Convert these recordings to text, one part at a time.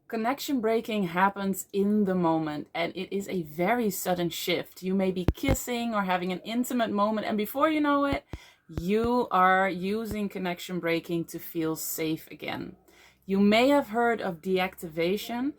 Connection breaking happens in the moment, and it is a very sudden shift. You may be kissing or having an intimate moment, and before you know it, you are using connection breaking to feel safe again. You may have heard of deactivation.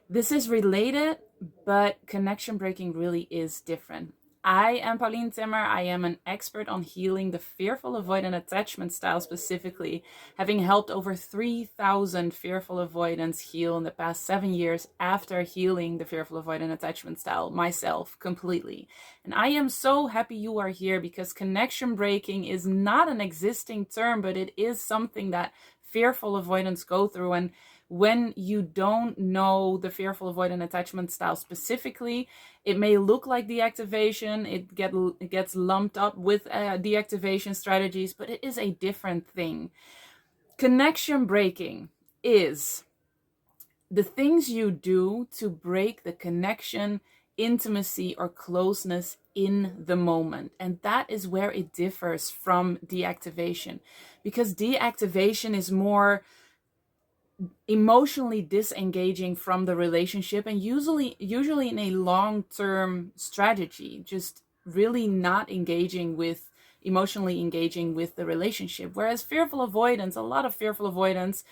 This is related, but connection breaking really is different. I am Paulien Timmer. I am an expert on healing the fearful avoidant attachment style specifically, having helped over 3,000 fearful avoidants heal in the past 7 years after healing the fearful avoidant attachment style myself completely. And I am so happy you are here because connection breaking is not an existing term, but it is something that fearful avoidants go through. And when you don't know the fearful avoidant attachment style specifically, it may look like deactivation. It gets lumped up with deactivation strategies, but it is a different thing. Connection breaking is the things you do to break the connection, intimacy, or closeness in the moment. And that is where it differs from deactivation, because deactivation is more emotionally disengaging from the relationship, and usually in a long-term strategy, just really not emotionally engaging with the relationship. Whereas fearful avoidance, a lot of fearful avoidance,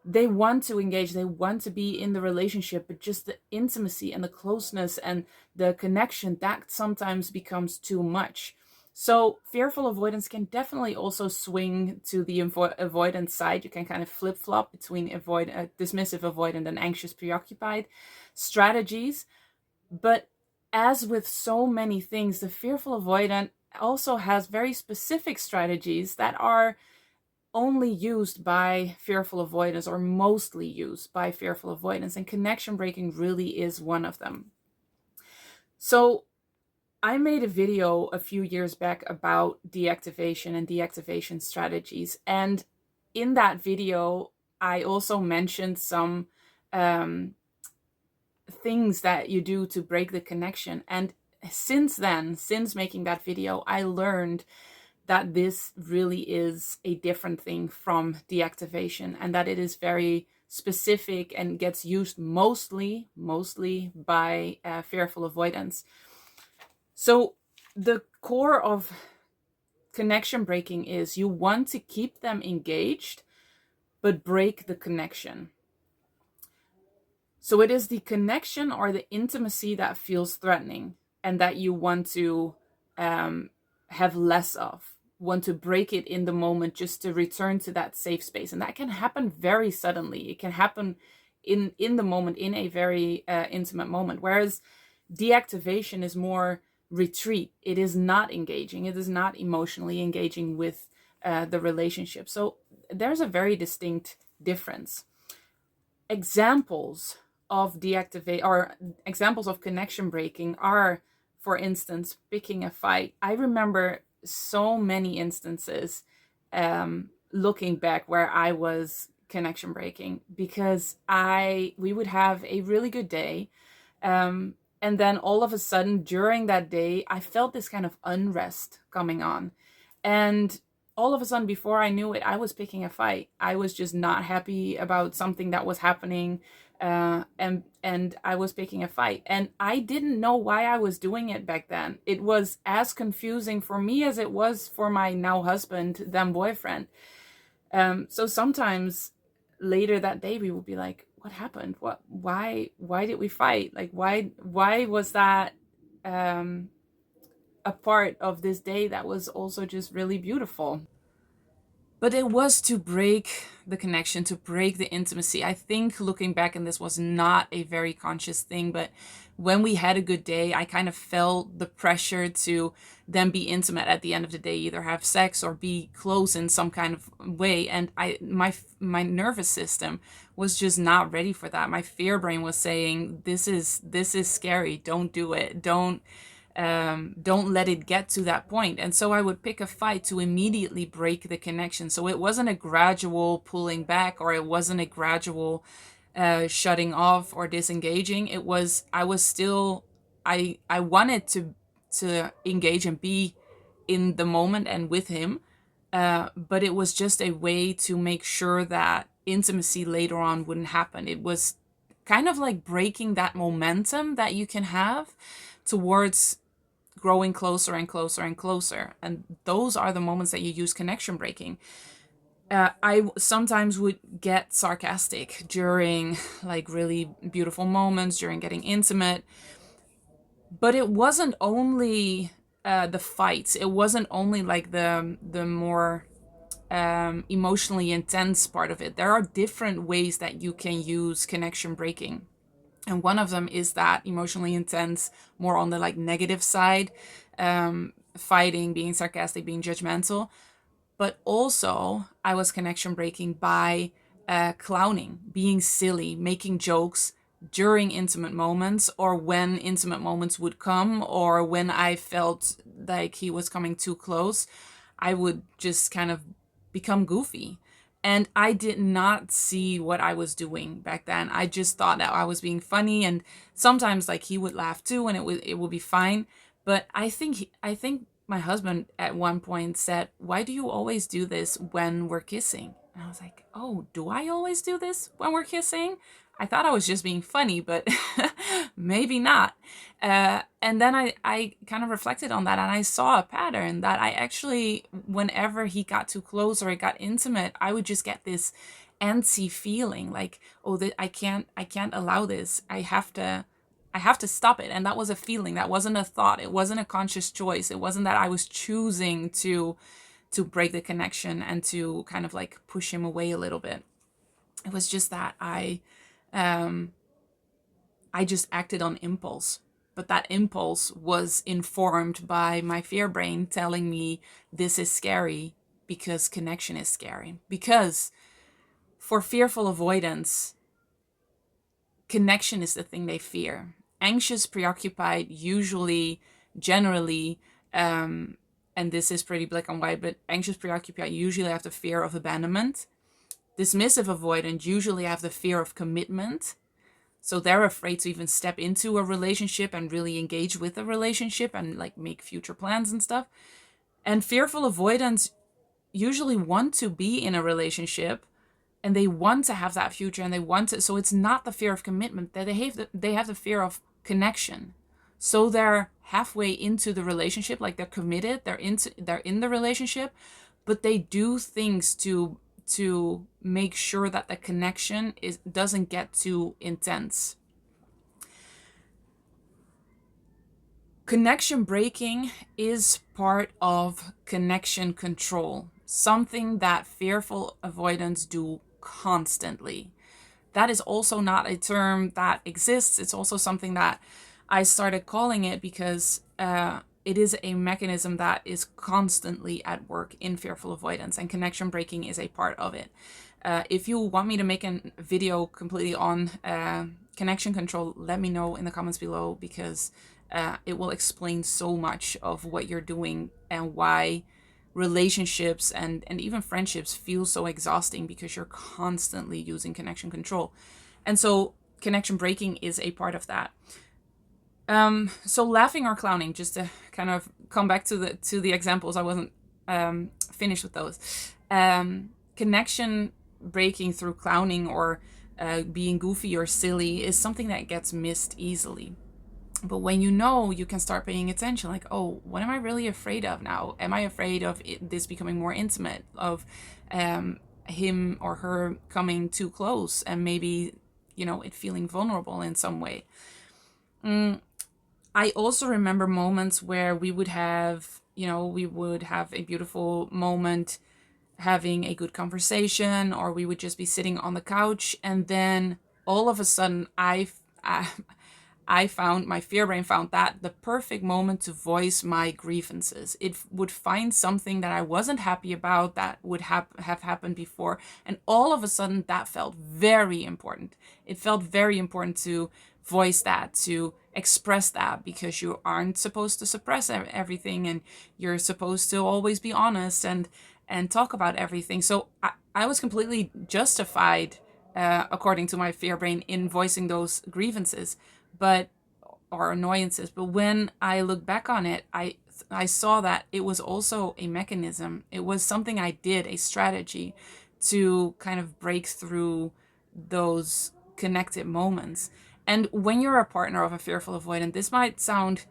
they want to engage, they want to be in the relationship, but just the intimacy and the closeness and the connection, that sometimes becomes too much. So fearful avoidance can definitely also swing to the avoidance side. You can kind of flip-flop between dismissive avoidant and anxious preoccupied strategies. But as with so many things, the fearful avoidant also has very specific strategies that are only used by fearful avoidance, or mostly used by fearful avoidance, and connection breaking really is one of them. So I made a video a few years back about deactivation and deactivation strategies. And in that video, I also mentioned some things that you do to break the connection. And since then, since making that video, I learned that this really is a different thing from deactivation, and that it is very specific and gets used mostly by fearful avoidance. So the core of connection breaking is you want to keep them engaged, but break the connection. So it is the connection or the intimacy that feels threatening and that you want to have less of, want to break it in the moment just to return to that safe space. And that can happen very suddenly. It can happen in the moment, in a very intimate moment. Whereas deactivation is more retreat. It is not engaging. It is not emotionally engaging with the relationship. So there's a very distinct difference. Examples of deactivate or examples of connection breaking are, for instance, picking a fight. I remember so many instances looking back where I was connection breaking, because we would have a really good day. And then all of a sudden during that day, I felt this kind of unrest coming on. And all of a sudden, before I knew it, I was picking a fight. I was just not happy about something that was happening. And I was picking a fight. And I didn't know why I was doing it back then. It was as confusing for me as it was for my now husband, then boyfriend. So sometimes later that day, we would be like, what happened? Why did we fight? Like, why was that a part of this day that was also just really beautiful? But it was to break the connection, to break the intimacy. I think looking back, and this was not a very conscious thing, but when we had a good day, I kind of felt the pressure to then be intimate at the end of the day, either have sex or be close in some kind of way. And my nervous system was just not ready for that. My fear brain was saying, this is scary. Don't do it. Don't let it get to that point. And so I would pick a fight to immediately break the connection. So it wasn't a gradual pulling back, or it wasn't a gradual shutting off or disengaging. It was, I wanted to engage and be in the moment and with him. But it was just a way to make sure that intimacy later on wouldn't happen. It was kind of like breaking that momentum that you can have towards growing closer and closer and closer. And those are the moments that you use connection breaking. I sometimes would get sarcastic during like really beautiful moments, during getting intimate. But it wasn't only the fights. It wasn't only like the more emotionally intense part of it. There are different ways that you can use connection breaking. And one of them is that emotionally intense, more on the like negative side, fighting, being sarcastic, being judgmental. But also, I was connection breaking by clowning, being silly, making jokes during intimate moments, or when intimate moments would come, or when I felt like he was coming too close. I would just kind of become goofy. And I did not see what I was doing back then. I just thought that I was being funny, and sometimes like he would laugh too, and it would be fine. But I think my husband at one point said, "Why do you always do this when we're kissing?" And I was like, "Oh, do I always do this when we're kissing?" I thought I was just being funny, but maybe not. And then I kind of reflected on that, and I saw a pattern that I actually, whenever he got too close or it got intimate, I would just get this antsy feeling like, oh, I can't allow this. I have to stop it. And that was a feeling. That wasn't a thought. It wasn't a conscious choice. It wasn't that I was choosing to break the connection and to kind of like push him away a little bit. It was just that um I just acted on impulse. But that impulse was informed by my fear brain telling me this is scary because connection is scary. Because for fearful avoidance, connection is the thing they fear. Anxious, preoccupied, usually, generally, and this is pretty black and white, but anxious, preoccupied usually have the fear of abandonment. Dismissive avoidant usually have the fear of commitment. So they're afraid to even step into a relationship and really engage with a relationship and like make future plans and stuff. And fearful avoidants usually want to be in a relationship, and they want to have that future, and they want to, so it's not the fear of commitment that they have the fear of connection. So they're halfway into the relationship, like they're committed, they're in the relationship, but they do things to make sure that the connection doesn't get too intense. Connection breaking is part of connection control, something that fearful avoidants do constantly. That is also not a term that exists. It's also something that I started calling it because it is a mechanism that is constantly at work in fearful avoidance, and connection breaking is a part of it. If you want me to make a video completely on connection control, let me know in the comments below, because it will explain so much of what you're doing and why relationships and even friendships feel so exhausting, because you're constantly using connection control. And so connection breaking is a part of that. So laughing or clowning, just to kind of come back to the examples, I wasn't finished with those. Connection breaking through clowning or being goofy or silly is something that gets missed easily. But when you can start paying attention, like, oh, what am I really afraid of now? Am I afraid of this becoming more intimate, of him or her coming too close, and maybe, it feeling vulnerable in some way? I also remember moments where we would have a beautiful moment, having a good conversation, or we would just be sitting on the couch, and then all of a sudden I found, my fear brain found that the perfect moment to voice my grievances. It would find something that I wasn't happy about that would have happened before, and all of a sudden that felt very important. It felt very important to voice that, to express that, because you aren't supposed to suppress everything, and you're supposed to always be honest and talk about everything. So I was completely justified, according to my fear brain, in voicing those grievances, or annoyances. But when I look back on it, I saw that it was also a mechanism. It was something I did, a strategy to kind of break through those connected moments. And when you're a partner of a fearful avoidant, this might sound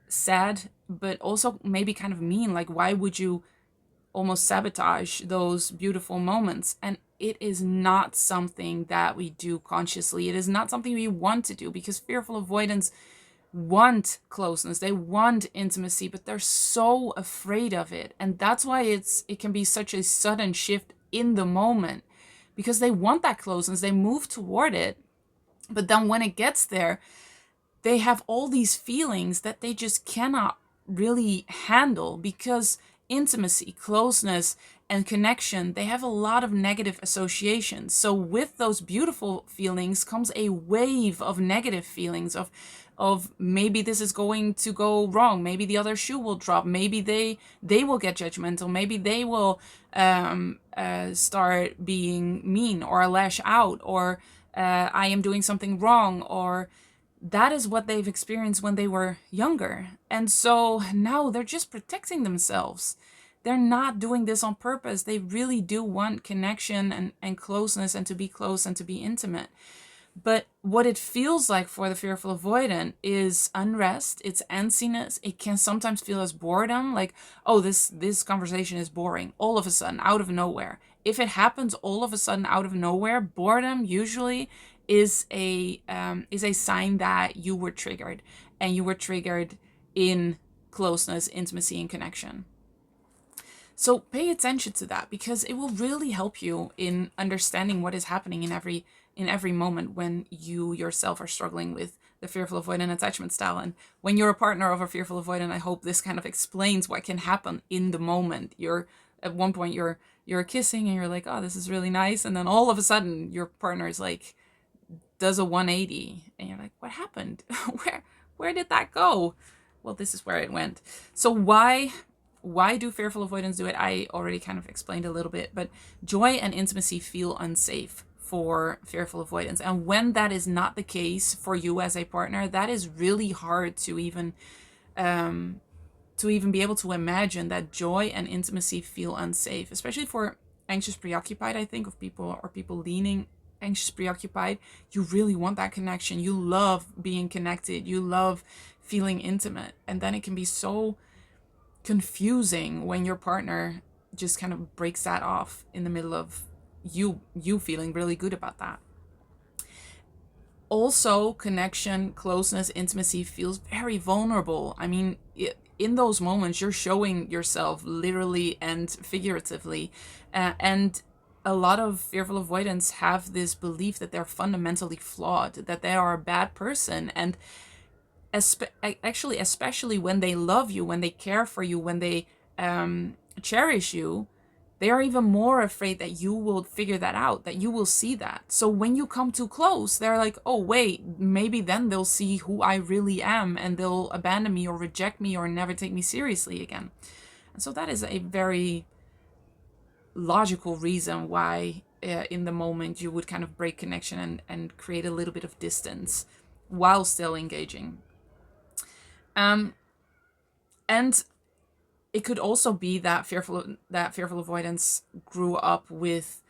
sad, but also maybe kind of mean. Like, why would you almost sabotage those beautiful moments? And it is not something that we do consciously. It is not something we want to do, because fearful avoidants want closeness, they want intimacy, but they're so afraid of it. And that's why it can be such a sudden shift in the moment, because they want that closeness, they move toward it, but then when it gets there, they have all these feelings that they just cannot really handle, because intimacy, closeness, and connection, they have a lot of negative associations. So with those beautiful feelings comes a wave of negative feelings of maybe this is going to go wrong, maybe the other shoe will drop, maybe they will get judgmental, maybe they will start being mean or lash out, or I am doing something wrong, or that is what they've experienced when they were younger. And so now they're just protecting themselves. They're not doing this on purpose. They really do want connection and closeness, and to be close and to be intimate. But what it feels like for the fearful avoidant is unrest, it's antsiness. It can sometimes feel as boredom, like, oh, this conversation is boring, all of a sudden, out of nowhere. If it happens all of a sudden out of nowhere, boredom usually is a sign that you were triggered, and you were triggered in closeness, intimacy, and connection. So pay attention to that, because it will really help you in understanding what is happening in every moment when you yourself are struggling with the fearful avoidant attachment style. And when you're a partner of a fearful avoidant, I hope this kind of explains what can happen in the moment. At one point you're kissing and you're like, oh, this is really nice, and then all of a sudden your partner is like, does a 180, and you're like, what happened? where did that go? Well, this is where it went. So why do fearful avoidants do it? I already kind of explained a little bit, but joy and intimacy feel unsafe for fearful avoidants. And when that is not the case for you as a partner, that is really hard to even be able to imagine that joy and intimacy feel unsafe, especially for anxious preoccupied, I think, of people, or people leaning anxious preoccupied. You really want that connection. You love being connected. You love feeling intimate. And then it can be so confusing when your partner just kind of breaks that off in the middle of you feeling really good about that. Also, connection, closeness, intimacy feels very vulnerable. I mean, in those moments, you're showing yourself literally and figuratively. And a lot of fearful avoidants have this belief that they're fundamentally flawed, that they are a bad person. And especially when they love you, when they care for you, when they cherish you, they are even more afraid that you will figure that out, that you will see that. So when you come too close, they're like, oh, wait, maybe then they'll see who I really am, and they'll abandon me or reject me or never take me seriously again. And so that is a very logical reason why in the moment you would kind of break connection and create a little bit of distance while still engaging. And it could also be that fearful avoidance grew up with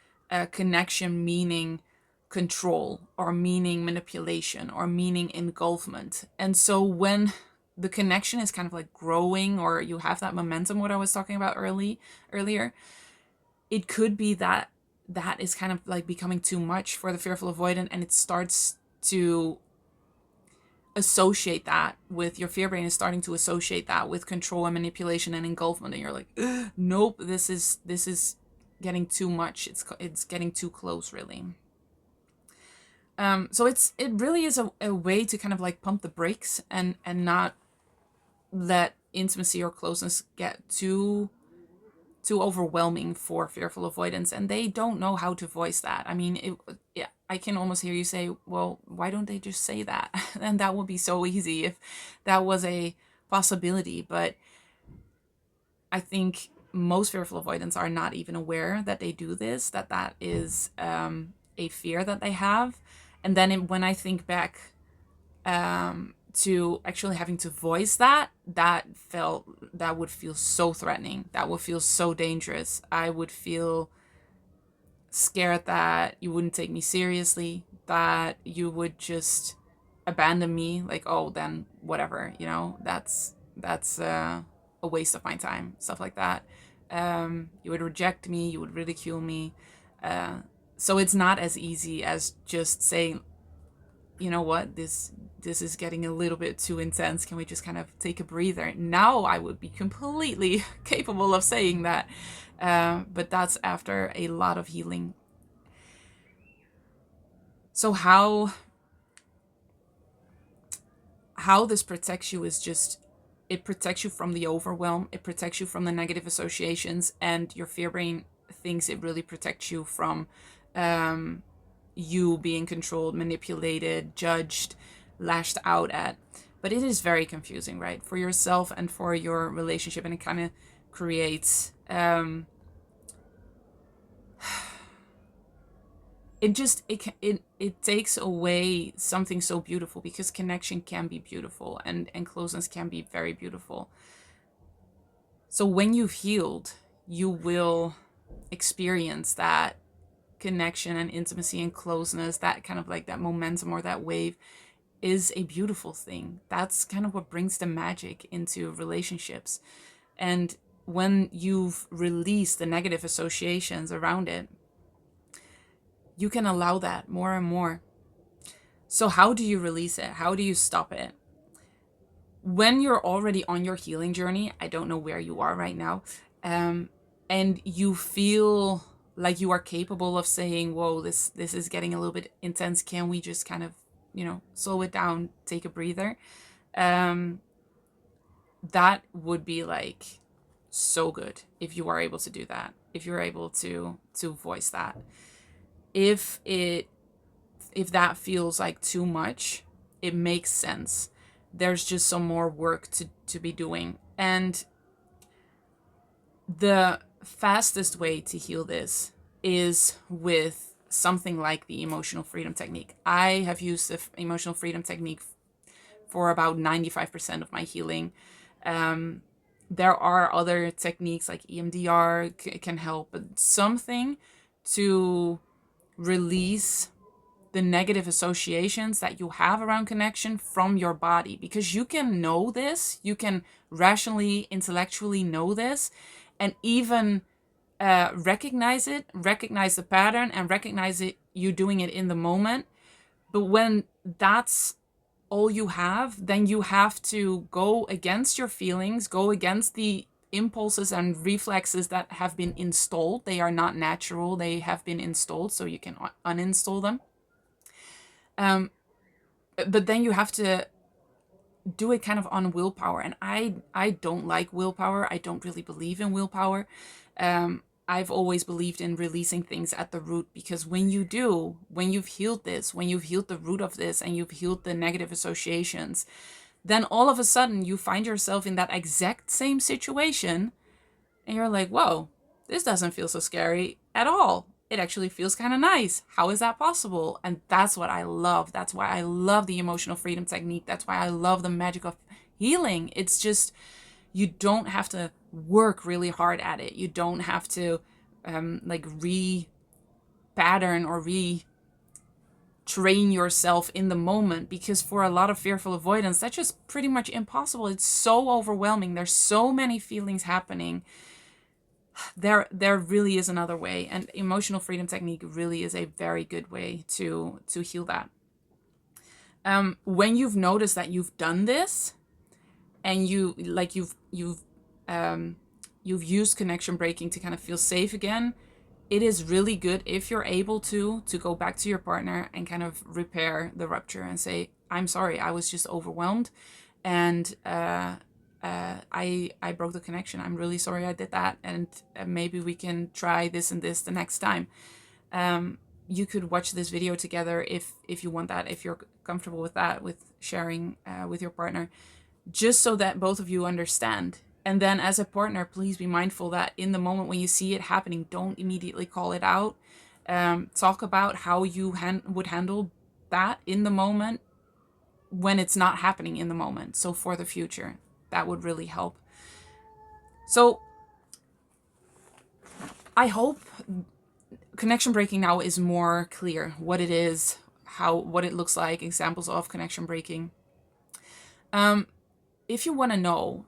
connection meaning control, or meaning manipulation, or meaning engulfment. And so when the connection is kind of like growing, or you have that momentum, what I was talking about earlier, it could be that is kind of like becoming too much for the fearful avoidant, and it starts to associate that with your fear brain, is starting to associate that with control and manipulation and engulfment, and you're like, nope, this is getting too much, it's getting too close, really. So it really is a way to kind of like pump the brakes and not let intimacy or closeness get too overwhelming for fearful avoidants, and they don't know how to voice that. I mean, I can almost hear you say, well, why don't they just say that? And that would be so easy if that was a possibility. But I think most fearful avoidants are not even aware that they do this, that is a fear that they have. And then when I think back to actually having to voice that would feel so threatening. That would feel so dangerous. I would feel scared that you wouldn't take me seriously, that you would just abandon me, like, oh, then whatever, you know, that's a waste of my time, stuff like that. You would reject me, you would ridicule me. So it's not as easy as just saying, you know what, this is getting a little bit too intense. Can we just kind of take a breather? Now I would be completely capable of saying that. But that's after a lot of healing. So how this protects you is just, it protects you from the overwhelm, it protects you from the negative associations, and your fear brain thinks it really protects you from you being controlled, manipulated, judged, lashed out at. But it is very confusing, right, for yourself and for your relationship, and it kind of creates it takes away something so beautiful, because connection can be beautiful, and closeness can be very beautiful. So when you've healed, you will experience that connection and intimacy and closeness, that kind of like that momentum or that wave is a beautiful thing. That's kind of what brings the magic into relationships. And when you've released the negative associations around it, you can allow that more and more. So how do you release it? How do you stop it? When you're already on your healing journey, I don't know where you are right now, and you feel like you are capable of saying, whoa, this is getting a little bit intense. Can we just kind of, you know, slow it down, take a breather? That would be like so good if you are able to do that, if you're able to voice that. If that feels like too much, it makes sense. There's just some more work to be doing. And the fastest way to heal this is with something like the emotional freedom technique. I have used the emotional freedom technique for about 95% of my healing. There are other techniques like EMDR can help, but something to release the negative associations that you have around connection from your body, because you can know this, you can rationally, intellectually know this, and even recognize the pattern, and recognize it, you doing it in the moment. But when that's all you have, then you have to go against your feelings, go against the impulses and reflexes that have been installed. They are not natural, they have been installed, so you can uninstall them. But then you have to do it kind of on willpower. And I don't like willpower. I don't really believe in willpower. I've always believed in releasing things at the root, because when you do, when you've healed this, when you've healed the root of this, and you've healed the negative associations, then all of a sudden you find yourself in that exact same situation, and you're like, whoa, this doesn't feel so scary at all. It actually feels kind of nice. How is that possible? And that's what I love. That's why I love the emotional freedom technique. That's why I love the magic of healing. It's just, you don't have to work really hard at it. You don't have to like re-pattern or train yourself in the moment, because for a lot of fearful avoidance, that's just pretty much impossible. It's so overwhelming. There's so many feelings happening. There really is another way, and emotional freedom technique really is a very good way to heal that. When you've noticed that you've done this, and you've used connection breaking to kind of feel safe again, it is really good if you're able to go back to your partner and kind of repair the rupture and say, I'm sorry, I was just overwhelmed, and I broke the connection. I'm really sorry I did that, and maybe we can try this and this the next time. You could watch this video together if you want that, if you're comfortable with that, with sharing with your partner, just so that both of you understand. And then as a partner, please be mindful that in the moment when you see it happening, don't immediately call it out. Talk about how you would handle that in the moment when it's not happening in the moment. So for the future, that would really help. So I hope connection breaking now is more clear what it is, what it looks like, examples of connection breaking. If you want to know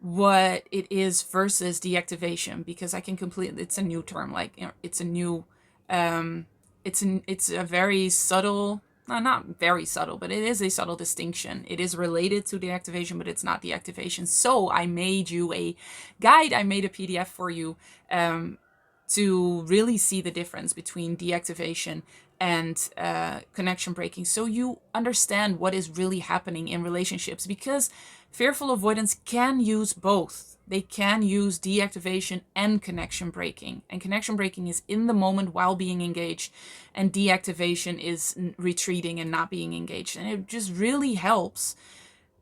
what it is versus deactivation, because I can completely, it's a new term, like, it's a new, it's a very subtle, not very subtle, but it is a subtle distinction. It is related to deactivation, but it's not deactivation. So I made you a guide, I made a PDF for you, to really see the difference between deactivation and connection breaking, so you understand what is really happening in relationships. Because fearful avoidance can use both. They can use deactivation and connection breaking. And connection breaking is in the moment while being engaged, and deactivation is retreating and not being engaged. And it just really helps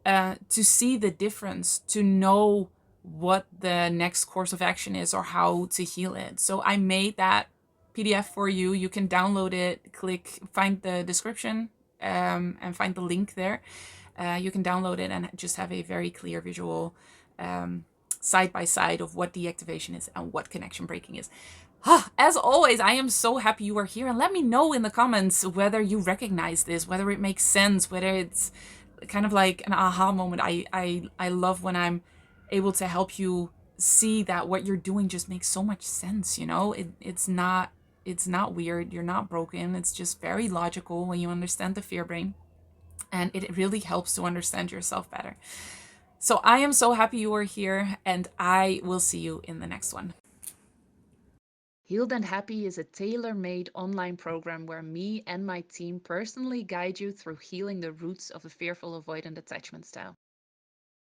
to see the difference, to know what the next course of action is or how to heal it. So I made that PDF for you. You can download it, find the description, and find the link there. You can download it and just have a very clear visual side by side of what deactivation is and what connection breaking is. As always, I am so happy you are here, and let me know in the comments whether you recognize this, whether it makes sense, whether it's kind of like an aha moment. I love when I'm able to help you see that what you're doing just makes so much sense, you know? It's not weird, you're not broken, it's just very logical when you understand the fear brain, and it really helps to understand yourself better. So I am so happy you are here, and I will see you in the next one. Healed and Happy is a tailor-made online program where me and my team personally guide you through healing the roots of a fearful avoidant attachment style.